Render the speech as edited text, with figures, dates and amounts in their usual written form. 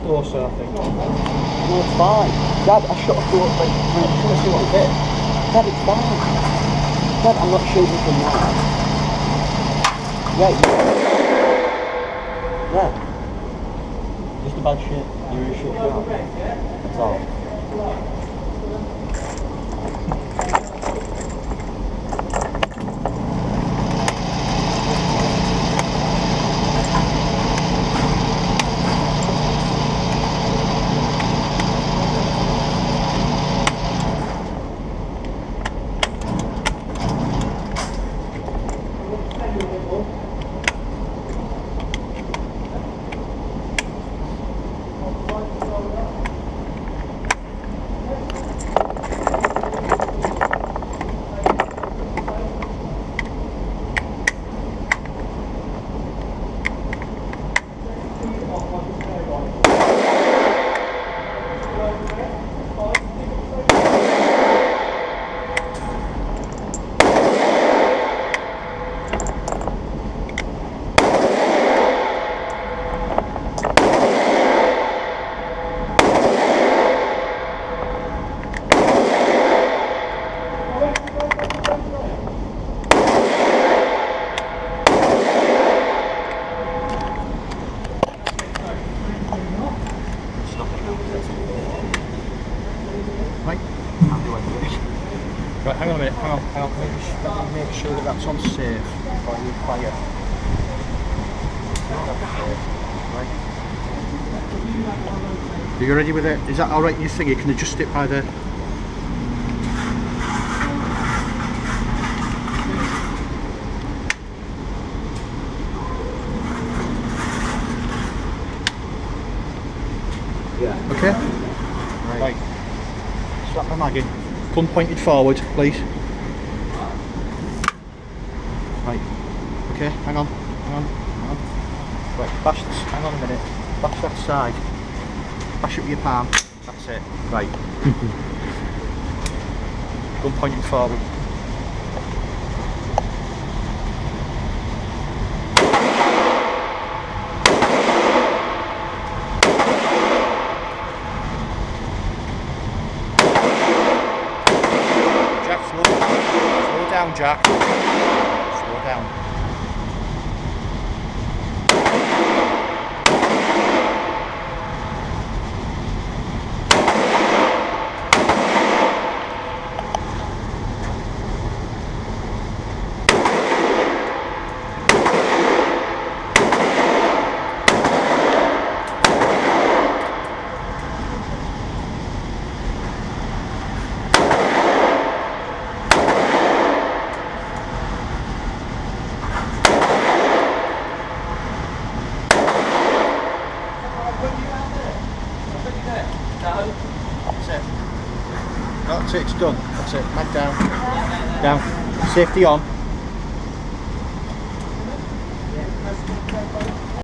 closer, I think. No, it's fine. Dad, I shot a through when I just want to see what it did. Dad, it's fine. Dad, I'm not shooting from now. Right. Yeah. Just a bad shit. You really shit shot. That's all. Right, hang on a minute, hang on. Let me make sure that that's on safe before you fire. Right. Are you ready with it? Is that alright you think? You can adjust it by the... Yeah. Okay? Right. Slap the mag in. Gun pointed forward, please. Right. Okay, hang on. Right, bash this, hang on a minute. Bash that side. Bash it with your palm. That's it. Right. Gun pointing forward. Slow down, Jack. Slow down. That's it, it's done. That's it. Mag down. Down. Safety on.